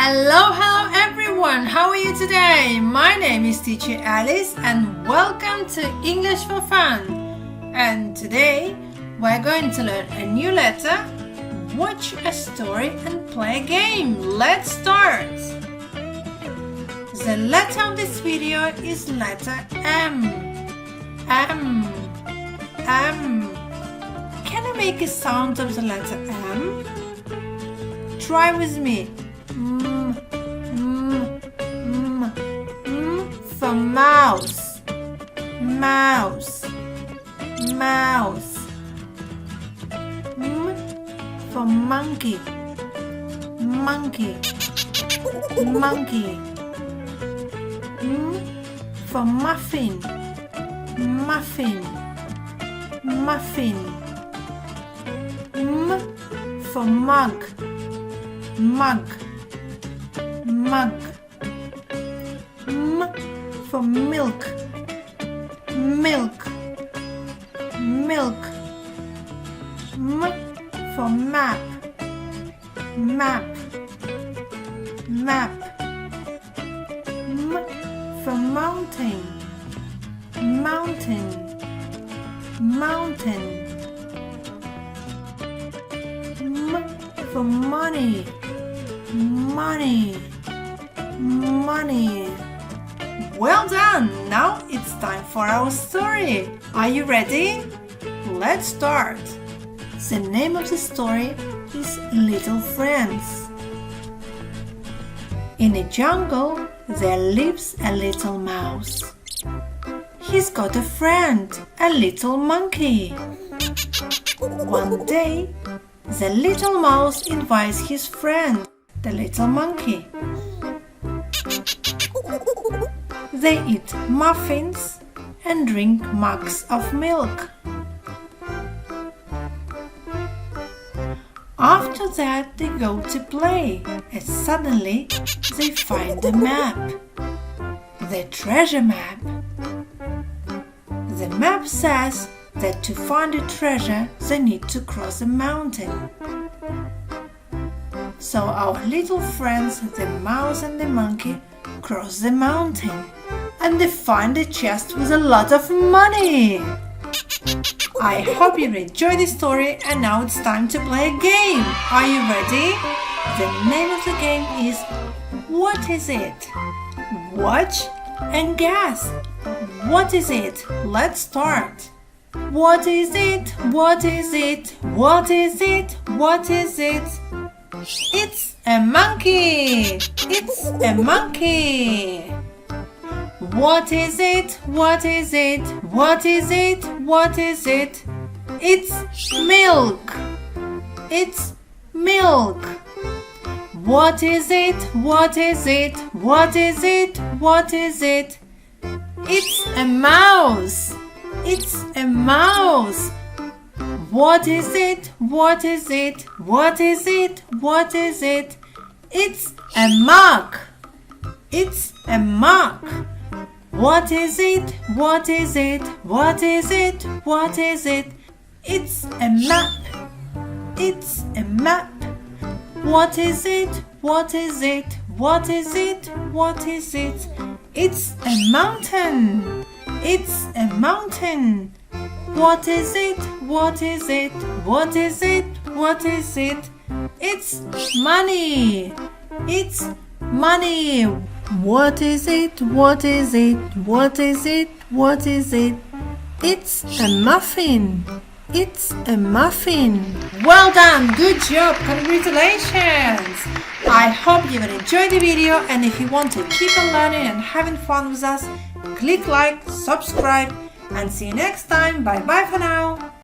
Hello everyone! How are you today? My name is teacher Alice and welcome to English for Fun. And today we're going to learn a new letter, watch a story and play a game. Let's start! The letter of this video is letter M. M. Can you make a sound of the letter M? Try with me. For mouse, mouse, mouse. For monkey, monkey, monkey. For muffin, muffin, muffin. For mug, mug, mug. For milk, milk, milk. For map, map, map. For mountain, mountain, mountain. For money, money, money. Well done! Now it's time for our story. Are you ready? Let's start. The name of the story is Little Friends. In a jungle, there lives a little mouse. He's got a friend, a little monkey. One day, the little mouse invites his friend, the little monkey. They eat muffins and drink mugs of milk. After that, they go to play, and suddenly they find a map. The treasure map. The map says that to find a treasure, they need to cross a mountain. So our little friends, the mouse and the monkey, cross the mountain and they find a chest with a lot of money. I hope you enjoyed the story and now it's time to play a game. Are you ready? The name of the game is What is it? Watch and guess. What is it? Let's start. What is it? What is it? What is it? What is it? It's a monkey! It's a monkey! What is it? What is it? What is it? What is it? It's milk! It's milk! What is it? What is it? What is it? What is it? It's a mouse! It's a mouse! What is it? What is it? What is it? What is it? It's a mug. It's a mug. What is it? What is it? What is it? What is it? It's a map. It's a map. What is it? What is it? What is it? What is it? It's a mountain. It's a mountain. What is it? What is it? What is it? What is it? It's money. It's money. What is it? What is it? What is it? What is it? It's a muffin. It's a muffin. Well done. Good job. Congratulations. I hope you will enjoy the video and if you want to keep on learning and having fun with us, click like, subscribe and see you next time. Bye bye for now.